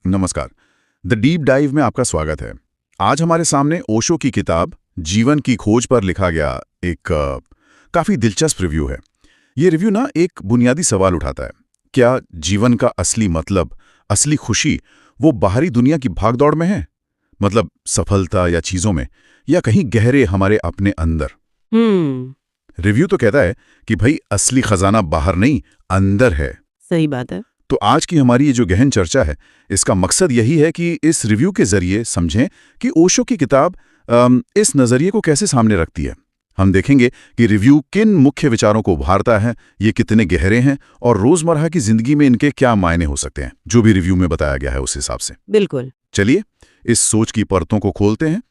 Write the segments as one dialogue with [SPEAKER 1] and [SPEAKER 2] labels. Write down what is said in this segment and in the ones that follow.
[SPEAKER 1] नमस्कार। The deep dive में आपका स्वागत है। आज हमारे सामने ओशो की किताब जीवन की खोज पर लिखा गया एक काफ़ी दिलचस्प रिव्यू है। ये रिव्यू ना एक बुनियादी सवाल उठाता है, क्या जीवन का असली मतलब, असली खुशी वो बाहरी दुनिया की भागदौड़ में है? मतलब सफलता या चीज़ों में, या कहीं गहरे हमारे अपने अंदर? रिव्यू तो कहता है कि भाई असली खजाना बाहर नहीं, अंदर है।
[SPEAKER 2] सही बात है।
[SPEAKER 1] तो आज की हमारी ये जो गहन चर्चा है, इसका मकसद यही है कि इस रिव्यू के जरिए समझें कि ओशो की किताब इस नज़रिए को कैसे सामने रखती है। हम देखेंगे कि रिव्यू किन मुख्य विचारों को उभारता है, ये कितने गहरे हैं और रोज़मर्रा की ज़िंदगी में इनके क्या मायने हो सकते हैं, जो भी रिव्यू में बताया गया है उस हिसाब से।
[SPEAKER 2] बिल्कुल।
[SPEAKER 1] चलिए इस सोच की परतों को खोलते हैं।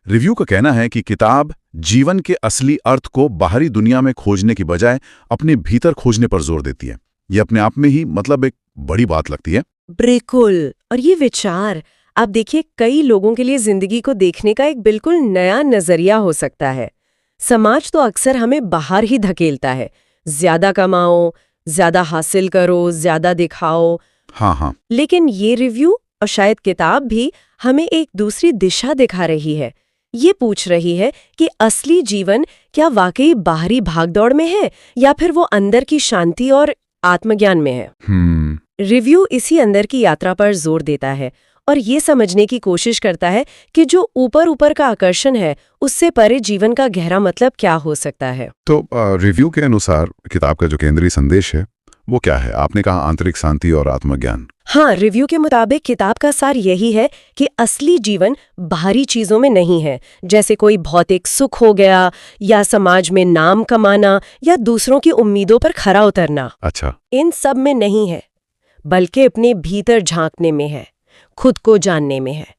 [SPEAKER 1] रिव्यू का कहना है कि किताब जीवन के असली अर्थ को बाहरी दुनिया में खोजने की बजाय अपने भीतर खोजने पर जोर देती है। ये अपने आप में ही मतलब एक बड़ी बात लगती है।
[SPEAKER 2] बिल्कुल। और ये विचार आप देखिए, कई लोगों के लिए जिंदगी को देखने का एक बिल्कुल नया नजरिया हो सकता है। समाज तो अक्सर हमें बाहर ही धकेलता है, ज्यादा कमाओ, ज्यादा हासिल करो, ज्यादा दिखाओ।
[SPEAKER 1] हाँ।
[SPEAKER 2] लेकिन ये रिव्यू और शायद किताब भी हमें एक दूसरी दिशा दिखा रही है। ये पूछ रही है कि असली जीवन क्या वाकई बाहरी भागदौड़ में है या फिर वो अंदर की शांति और आत्मज्ञान में है। रिव्यू इसी अंदर की यात्रा पर जोर देता है और ये समझने की कोशिश करता है कि जो ऊपर ऊपर का आकर्षण है, उससे परे जीवन का गहरा मतलब क्या हो सकता है।
[SPEAKER 1] तो रिव्यू के अनुसार किताब का जो केंद्रीय संदेश है वो क्या है? आपने कहा आंतरिक शांति और आत्मज्ञान।
[SPEAKER 2] हाँ, रिव्यू के मुताबिक किताब का सार यही है कि असली जीवन बाहरी चीजों में नहीं है, जैसे कोई भौतिक सुख हो गया या समाज में नाम कमाना या दूसरों की उम्मीदों पर खरा उतरना।
[SPEAKER 1] अच्छा।
[SPEAKER 2] इन सब में नहीं है, बल्कि अपने भीतर झांकने में है, खुद को जानने में है।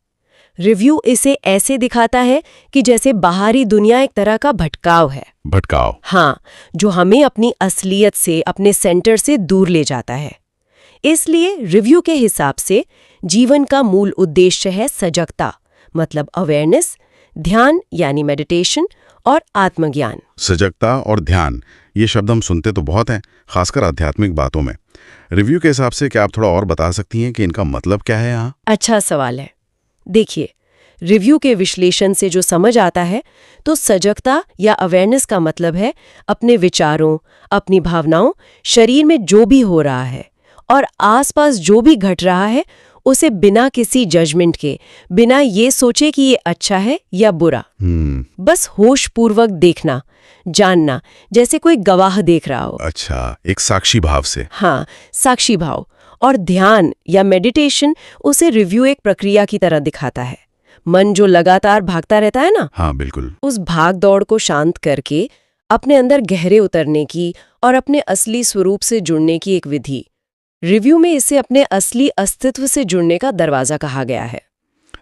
[SPEAKER 2] रिव्यू इसे ऐसे दिखाता है कि जैसे बाहरी दुनिया एक तरह का भटकाव है।
[SPEAKER 1] भटकाव?
[SPEAKER 2] हाँ, जो हमें अपनी असलियत से, अपने सेंटर से दूर ले जाता है। इसलिए रिव्यू के हिसाब से जीवन का मूल उद्देश्य है सजगता, मतलब अवेयरनेस, ध्यान यानी मेडिटेशन और आत्मज्ञान।
[SPEAKER 1] सजगता और ध्यान, ये शब्द हम सुनते तो बहुत हैं, खासकर आध्यात्मिक बातों में। रिव्यू के हिसाब से क्या आप थोड़ा और बता सकती हैं कि इनका मतलब क्या है यहाँ?
[SPEAKER 2] अच्छा सवाल है। देखिए, रिव्यू के विश्लेषण से जो समझ आता है, तो सजगता या अवेयरनेस का मतलब है अपने विचारों, अपनी भावनाओं, शरीर में जो भी हो रहा है और आसपास जो भी घट रहा है, उसे बिना किसी जजमेंट के, बिना ये सोचे कि ये अच्छा है या बुरा, बस होशपूर्वक देखना, जानना, जैसे कोई गवाह देख रहा हो।
[SPEAKER 1] अच्छा, एक साक्षी भाव से।
[SPEAKER 2] हाँ, साक्षी भाव। और ध्यान या मेडिटेशन उसे रिव्यू एक प्रक्रिया की तरह दिखाता है। मन जो लगातार भागता रहता है ना,
[SPEAKER 1] हाँ बिल्कुल,
[SPEAKER 2] उस भाग दौड़ को शांत करके अपने अंदर गहरे उतरने की और अपने असली स्वरूप से जुड़ने की एक विधि। रिव्यू में इसे अपने असली अस्तित्व से जुड़ने का दरवाजा कहा गया है।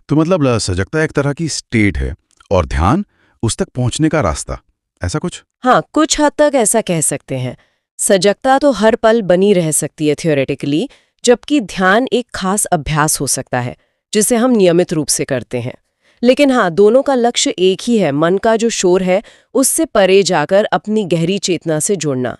[SPEAKER 1] तो मतलब सजगता एक तरह की स्टेट है और ध्यान उस तक पहुंचने का रास्ता, ऐसा कुछ?
[SPEAKER 2] हाँ, कुछ हद तक ऐसा कह सकते हैं। सजगता तो हर पल बनी रह सकती है थियोरेटिकली, जबकि ध्यान एक खास अभ्यास हो सकता है जिसे हम नियमित रूप से करते हैं। लेकिन हाँ, दोनों का लक्ष्य एक ही है, मन का जो शोर है उससे परे जाकर अपनी गहरी चेतना से जुड़ना।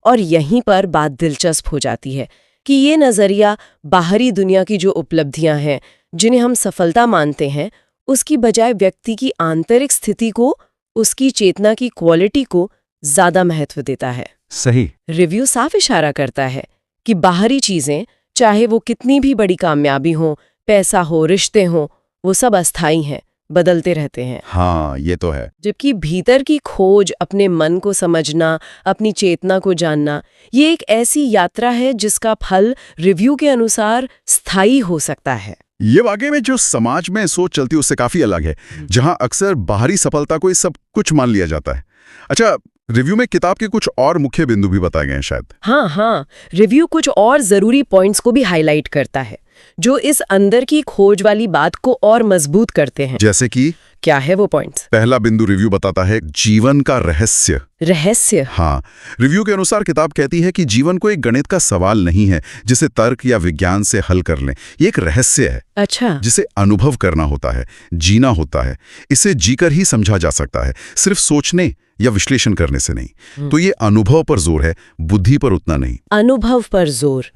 [SPEAKER 2] और यहीं पर बात दिलचस्प हो जाती है कि ये नजरिया बाहरी दुनिया की जो उपलब्धियां हैं, जिन्हें हम सफलता मानते हैं, उसकी बजाय व्यक्ति की आंतरिक स्थिति को, उसकी चेतना की क्वालिटी को ज्यादा महत्व देता है।
[SPEAKER 1] सही।
[SPEAKER 2] रिव्यू साफ इशारा करता है कि बाहरी चीजें, चाहे वो कितनी भी बड़ी कामयाबी हो, पैसा हो, रिश्ते हो, वो सब अस्थायी हैं, बदलते रहते हैं।
[SPEAKER 1] हाँ, ये तो है।
[SPEAKER 2] जबकि भीतर की खोज, अपने मन को समझना, अपनी चेतना को जानना, ये एक ऐसी यात्रा है जिसका फल रिव्यू के अनुसार स्थायी हो सकता है।
[SPEAKER 1] ये वाकई में जो समाज में सोच चलती है उससे काफी अलग है, जहां अक्सर बाहरी सफलता को ही सब कुछ मान लिया जाता है। अच्छा, रिव्यू में किताब के कुछ और मुख्य बिंदु भी बताए गए हैं शायद।
[SPEAKER 2] हाँ, रिव्यू कुछ और जरूरी पॉइंट्स को भी हाईलाइट करता है, जो इस अंदर की खोज वाली बात को और मजबूत करते हैं।
[SPEAKER 1] जैसे कि
[SPEAKER 2] क्या है वो पॉइंट्स?
[SPEAKER 1] पहला बिंदु रिव्यू बताता है जीवन का रहस्य।
[SPEAKER 2] रहस्य?
[SPEAKER 1] हाँ, रिव्यू के अनुसार किताब कहती है कि जीवन को एक गणित का सवाल नहीं है जिसे तर्क या विज्ञान से हल कर लें। ये एक रहस्य है।
[SPEAKER 2] अच्छा।
[SPEAKER 1] जिसे अनुभव करना होता है, जीना होता है। इसे जीकर ही समझा जा सकता है, सिर्फ सोचने या विश्लेषण करने से नहीं। तो ये अनुभव पर जोर है, बुद्धि पर उतना नहीं।
[SPEAKER 2] अनुभव पर जोर।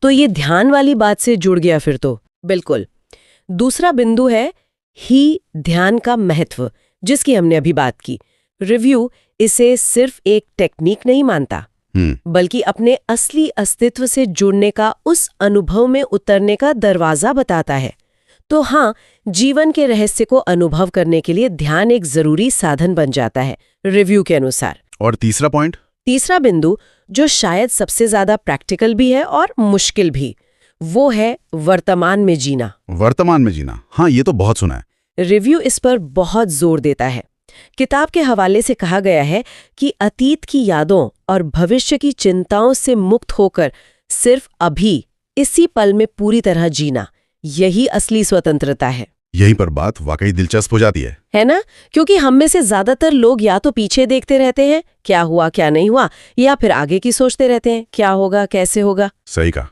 [SPEAKER 2] तो ये ध्यान वाली बात से जुड़ गया फिर तो। बिल्कुल। दूसरा बिंदु है ही ध्यान का महत्व, जिसकी हमने अभी बात की। रिव्यू इसे सिर्फ एक टेक्निक नहीं मानता, बल्कि अपने असली अस्तित्व से जुड़ने का, उस अनुभव में उतरने का दरवाजा बताता है। तो हाँ, जीवन के रहस्य को अनुभव करने के लिए ध्यान एक जरूरी साधन बन जाता है, रिव्यू के अनुसार।
[SPEAKER 1] और तीसरा पॉइंट?
[SPEAKER 2] तीसरा बिंदु, जो शायद सबसे ज्यादा प्रैक्टिकल भी है और मुश्किल भी, वो है वर्तमान में जीना।
[SPEAKER 1] वर्तमान में जीना, हाँ, ये तो बहुत सुना है।
[SPEAKER 2] रिव्यू इस पर बहुत जोर देता है। किताब के हवाले से कहा गया है कि अतीत की यादों और भविष्य की चिंताओं से मुक्त होकर सिर्फ अभी, इसी पल में पूरी तरह जीना, यही असली स्वतंत्रता है।
[SPEAKER 1] यहीं पर बात वाकई दिलचस्प हो जाती है
[SPEAKER 2] ना? क्योंकि हम में से ज्यादातर लोग या तो पीछे देखते रहते हैं, क्या हुआ क्या नहीं हुआ, या फिर आगे की सोचते रहते हैं, क्या होगा कैसे होगा।
[SPEAKER 1] सही कहा।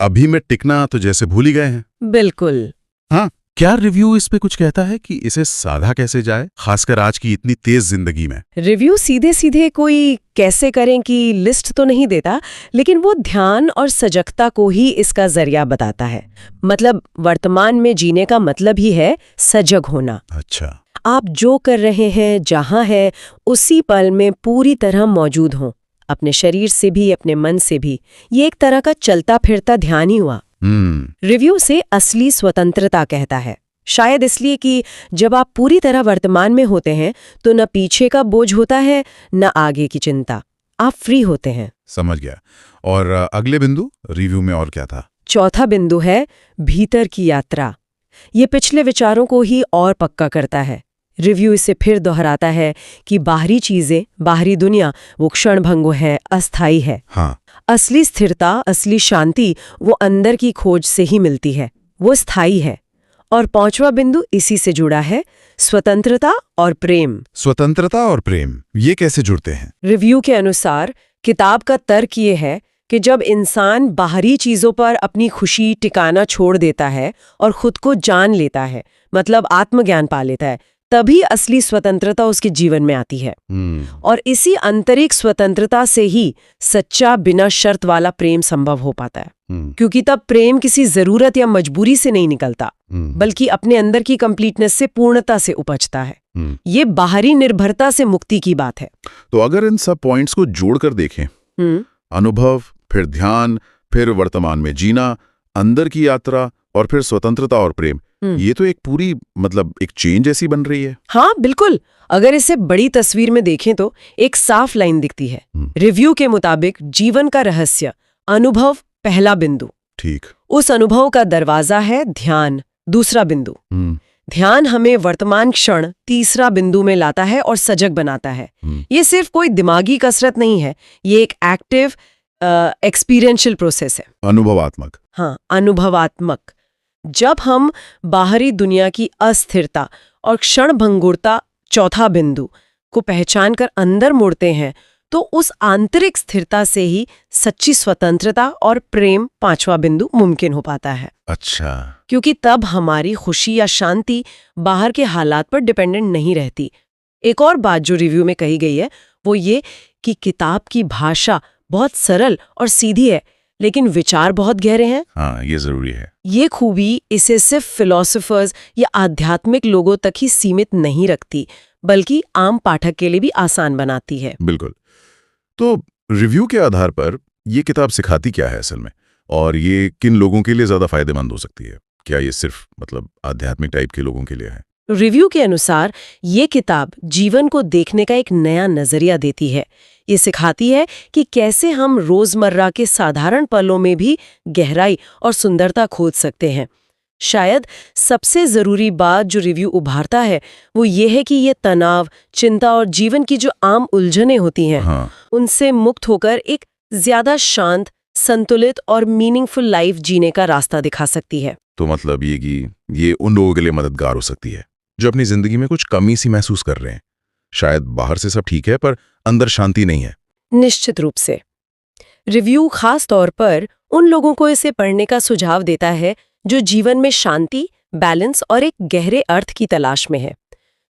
[SPEAKER 1] अभी में टिकना तो जैसे भूल ही गए हैं।
[SPEAKER 2] बिल्कुल।
[SPEAKER 1] हाँ, क्या रिव्यू इस पे कुछ कहता है कि इसे साधा कैसे जाए, खासकर आज की इतनी तेज जिंदगी में?
[SPEAKER 2] रिव्यू सीधे सीधे कोई कैसे करें की लिस्ट तो नहीं देता, लेकिन वो ध्यान और सजगता को ही इसका जरिया बताता है। मतलब वर्तमान में जीने का मतलब ही है सजग होना।
[SPEAKER 1] अच्छा।
[SPEAKER 2] आप जो कर रहे हैं, जहां है, उसी पल में पूरी तरह मौजूद हों, अपने शरीर से भी, अपने मन से भी। ये एक तरह का चलता फिरता ध्यान ही हुआ। रिव्यू से असली स्वतंत्रता कहता है, शायद इसलिए कि जब आप पूरी तरह वर्तमान में होते हैं तो न पीछे का बोझ होता है, न आगे की चिंता। आप फ्री होते हैं।
[SPEAKER 1] समझ गया। और अगले बिंदु रिव्यू में और क्या था?
[SPEAKER 2] चौथा बिंदु है भीतर की यात्रा। ये पिछले विचारों को ही और पक्का करता है। रिव्यू इसे फिर दोहराता है कि बाहरी चीजें, बाहरी दुनिया, वो क्षणभंगु है, अस्थायी है।
[SPEAKER 1] हाँ।
[SPEAKER 2] असली स्थिरता, असली शांति वो अंदर की खोज से ही मिलती है, वो स्थायी है। और पांचवा बिंदु इसी से जुड़ा है, स्वतंत्रता और प्रेम।
[SPEAKER 1] स्वतंत्रता और प्रेम, ये कैसे जुड़ते हैं?
[SPEAKER 2] रिव्यू के अनुसार किताब का तर्क ये है कि जब इंसान बाहरी चीजों पर अपनी खुशी टिकाना छोड़ देता है और खुद को जान लेता है, मतलब आत्मज्ञान पा लेता है, तभी असली स्वतंत्रता उसके जीवन में आती है। और इसी आंतरिक स्वतंत्रता से ही सच्चा बिना शर्त वाला प्रेम संभव हो पाता है। क्योंकि तब प्रेम किसी जरूरत या मजबूरी से नहीं निकलता, बल्कि अपने अंदर की कंप्लीटनेस से, पूर्णता से उपजता है। ये बाहरी निर्भरता से मुक्ति की बात है।
[SPEAKER 1] तो अगर इन सब पॉइंट्स को जोड़कर देखें, अनुभव, फिर ध्यान, फिर वर्तमान में जीना, अंदर की यात्रा और फिर स्वतंत्रता और प्रेम, ये तो एक पूरी, मतलब एक चेन जैसी बन रही है।
[SPEAKER 2] हाँ बिल्कुल। अगर इसे बड़ी तस्वीर में देखें तो एक साफ लाइन दिखती है। रिव्यू के मुताबिक जीवन का रहस्य, अनुभव पहला बिंदु,
[SPEAKER 1] ठीक।
[SPEAKER 2] उस अनुभव का दरवाजा है ध्यान, दूसरा बिंदु। ध्यान हमें वर्तमान क्षण, तीसरा बिंदु में लाता है और सजग बनाता है। ये सिर्फ कोई दिमागी कसरत नहीं है, ये एक एक्टिव एक्सपीरियंशियल प्रोसेस है।
[SPEAKER 1] अनुभवात्मक।
[SPEAKER 2] हाँ, अनुभवात्मक। जब हम बाहरी दुनिया की अस्थिरता और क्षणभंगुरता, चौथा बिंदु, को पहचान कर अंदर मुड़ते हैं, तो उस आंतरिक स्थिरता से ही सच्ची स्वतंत्रता और प्रेम, पांचवा बिंदु, मुमकिन हो पाता है।
[SPEAKER 1] अच्छा।
[SPEAKER 2] क्योंकि तब हमारी खुशी या शांति बाहर के हालात पर डिपेंडेंट नहीं रहती। एक और बात जो रिव्यू में कही गई है वो ये कि किताब की भाषा बहुत सरल और सीधी है, लेकिन विचार बहुत गहरे हैं।
[SPEAKER 1] हाँ, ये जरूरी है। ये
[SPEAKER 2] खूबी इसे सिर्फ फिलोसोफर्स या आध्यात्मिक लोगों तक ही सीमित नहीं रखती, बल्कि आम पाठक के लिए भी आसान बनाती है।
[SPEAKER 1] बिल्कुल। तो रिव्यू के आधार पर ये किताब सिखाती क्या है असल में, और ये किन लोगों के लिए ज्यादा फायदेमंद हो सकती है? क्या ये सिर्फ मतलब आध्यात्मिक टाइप के लोगों के लिए है?
[SPEAKER 2] रिव्यू के अनुसार ये किताब जीवन को देखने का एक नया नजरिया देती है। ये सिखाती है कि कैसे हम रोजमर्रा के साधारण पलों में भी गहराई और सुंदरता खोज सकते हैं। शायद सबसे जरूरी बात जो रिव्यू उभारता है वो ये है कि ये तनाव, चिंता और जीवन की जो आम उलझनें होती हैं,
[SPEAKER 1] हाँ।
[SPEAKER 2] उनसे मुक्त होकर एक ज्यादा शांत, संतुलित और मीनिंगफुल लाइफ जीने का रास्ता दिखा सकती है।
[SPEAKER 1] तो मतलब ये कि ये उन लोगों के लिए मददगार हो सकती है जो अपनी जिंदगी में कुछ कमी सी महसूस कर रहे हैं। शायद बाहर से सब ठीक है पर अंदर शांति नहीं है।
[SPEAKER 2] निश्चित रूप से। रिव्यू खास तौर पर उन लोगों को इसे पढ़ने का सुझाव देता है जो जीवन में शांति, बैलेंस और एक गहरे अर्थ की तलाश में है।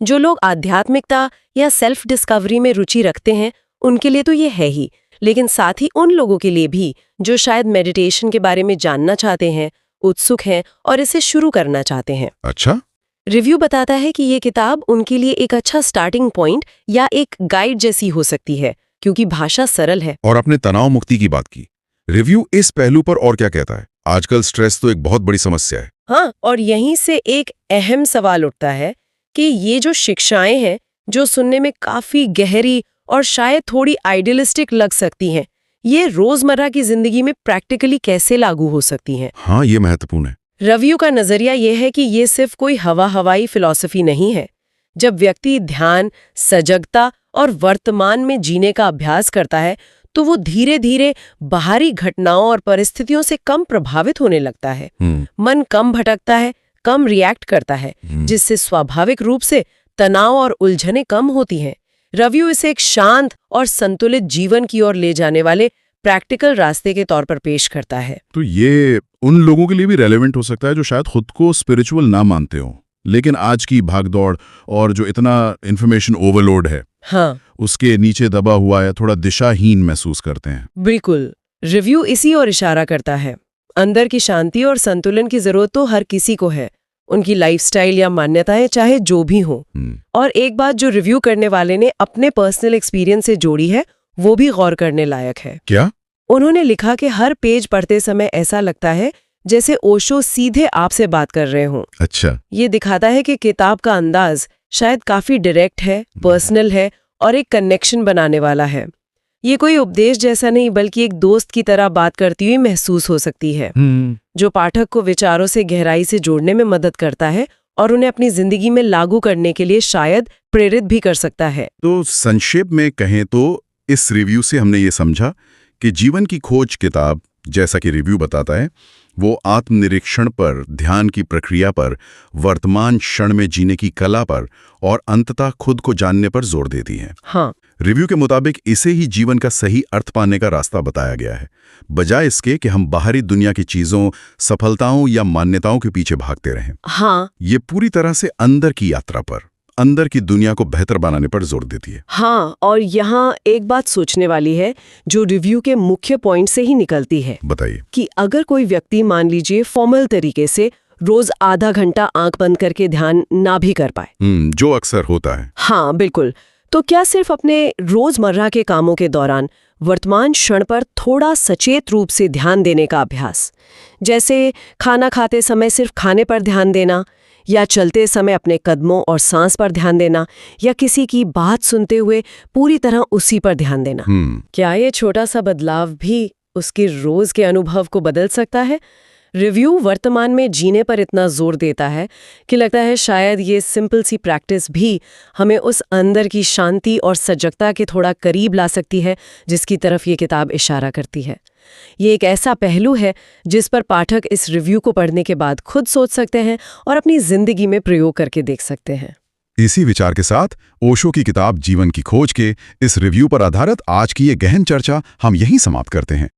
[SPEAKER 2] जो लोग आध्यात्मिकता या सेल्फ डिस्कवरी में रुचि रखते हैं उनके लिए तो ये है ही, लेकिन साथ ही उन लोगों के लिए भी जो शायद मेडिटेशन के बारे में जानना चाहते हैं, उत्सुक हैं और इसे शुरू करना चाहते हैं।
[SPEAKER 1] अच्छा।
[SPEAKER 2] रिव्यू बताता है कि ये किताब उनके लिए एक अच्छा स्टार्टिंग पॉइंट या एक गाइड जैसी हो सकती है, क्योंकि भाषा सरल है।
[SPEAKER 1] और आपने तनाव मुक्ति की बात की। रिव्यू इस पहलू पर और क्या कहता है? आजकल स्ट्रेस तो एक बहुत बड़ी समस्या है।
[SPEAKER 2] हाँ, और यहीं से एक अहम सवाल उठता है कि ये जो शिक्षाएं हैं, जो सुनने में काफी गहरी और शायद थोड़ी आइडियलिस्टिक लग सकती हैं, ये रोजमर्रा की जिंदगी में प्रैक्टिकली कैसे लागू हो सकती हैं?
[SPEAKER 1] हाँ, ये महत्वपूर्ण है।
[SPEAKER 2] रिव्यू का नजरिया ये है कि ये सिर्फ कोई हवाई फिलॉसफी नहीं है। जब व्यक्ति ध्यान, सजगता और वर्तमान में जीने का अभ्यास करता है, तो वो धीरे धीरे बाहरी घटनाओं और परिस्थितियों से कम प्रभावित होने लगता है। मन कम भटकता है, कम रिएक्ट करता है, जिससे स्वाभाविक रूप से तनाव और उलझनें कम होती हैं। रिव्यू इसे एक शांत और संतुलित जीवन की ओर ले जाने वाले प्रैक्टिकल रास्ते के तौर पर पेश करता है।
[SPEAKER 1] तो ये उन लोगों के लिए भी रेलेवेंट हो सकता है जो शायद खुद को स्पिरिचुअल ना मानते हो, लेकिन आज की भागदौड़ और जो इतना इन्फॉर्मेशन ओवरलोड है,
[SPEAKER 2] हाँ,
[SPEAKER 1] उसके नीचे दबा हुआ या थोड़ा दिशाहीन महसूस करते हैं।
[SPEAKER 2] बिल्कुल। रिव्यू इसी ओर इशारा करता है। अंदर की शांति और संतुलन की जरूरत तो हर किसी को है, उनकी लाइफस्टाइल या मान्यताएं चाहे जो भी हो। और एक बात जो रिव्यू करने वाले ने अपने पर्सनल एक्सपीरियंस से जोड़ी है, वो भी गौर करने लायक है।
[SPEAKER 1] क्या?
[SPEAKER 2] उन्होंने लिखा कि हर पेज पढ़ते समय ऐसा लगता है जैसे ओशो सीधे आपसे बात कर रहे हों।
[SPEAKER 1] अच्छा।
[SPEAKER 2] ये दिखाता है कि किताब का अंदाज शायद काफी डायरेक्ट है, पर्सनल है और एक कनेक्शन बनाने वाला है। ये कोई उपदेश जैसा नहीं, बल्कि एक दोस्त की तरह बात करती हुई महसूस हो सकती है, जो पाठक को विचारों से गहराई से जोड़ने में मदद करता है और उन्हें अपनी जिंदगी में लागू करने के लिए शायद प्रेरित भी कर सकता है।
[SPEAKER 1] तो संक्षेप में कहें तो इस रिव्यू से हमने ये समझा कि जीवन की खोज किताब, जैसा कि रिव्यू बताता है, वो आत्मनिरीक्षण पर, ध्यान की प्रक्रिया पर, वर्तमान क्षण में जीने की कला पर और अंततः खुद को जानने पर जोर देती है।
[SPEAKER 2] हाँ,
[SPEAKER 1] रिव्यू के मुताबिक इसे ही जीवन का सही अर्थ पाने का रास्ता बताया गया है, बजाय इसके कि हम बाहरी दुनिया की चीजों, सफलताओं या मान्यताओं के पीछे भागते रहें।
[SPEAKER 2] हाँ,
[SPEAKER 1] ये पूरी तरह से अंदर की यात्रा पर, अंदर की दुनिया को बेहतर बनाने पर जोर देती है।
[SPEAKER 2] हाँ, और यहाँ एक बात सोचने वाली है जो रिव्यू के मुख्य पॉइंट से ही निकलती है।
[SPEAKER 1] बताइए।
[SPEAKER 2] कि अगर कोई व्यक्ति मान लीजिए फॉर्मल तरीके से रोज आधा घंटा आंख बंद करके ध्यान ना भी कर पाए,
[SPEAKER 1] जो अक्सर होता है।
[SPEAKER 2] हाँ बिल्कुल, तो क्या सिर्फ अपने रोजमर्रा के कामों के दौरान वर्तमान क्षण पर थोड़ा सचेत रूप से ध्यान देने का अभ्यास, जैसे खाना खाते समय सिर्फ खाने पर ध्यान देना, या चलते समय अपने कदमों और सांस पर ध्यान देना, या किसी की बात सुनते हुए पूरी तरह उसी पर ध्यान देना, क्या ये छोटा सा बदलाव भी उसके रोज के अनुभव को बदल सकता है? रिव्यू वर्तमान में जीने पर इतना जोर देता है कि लगता है शायद ये सिंपल सी प्रैक्टिस भी हमें उस अंदर की शांति और सजगता के थोड़ा करीब ला सकती है जिसकी तरफ ये किताब इशारा करती है। ये एक ऐसा पहलू है जिस पर पाठक इस रिव्यू को पढ़ने के बाद खुद सोच सकते हैं और अपनी जिंदगी में प्रयोग करके देख सकते हैं।
[SPEAKER 1] इसी विचार के साथ ओशो की किताब जीवन की खोज के इस रिव्यू पर आधारित आज की ये गहन चर्चा हम यहीं समाप्त करते हैं।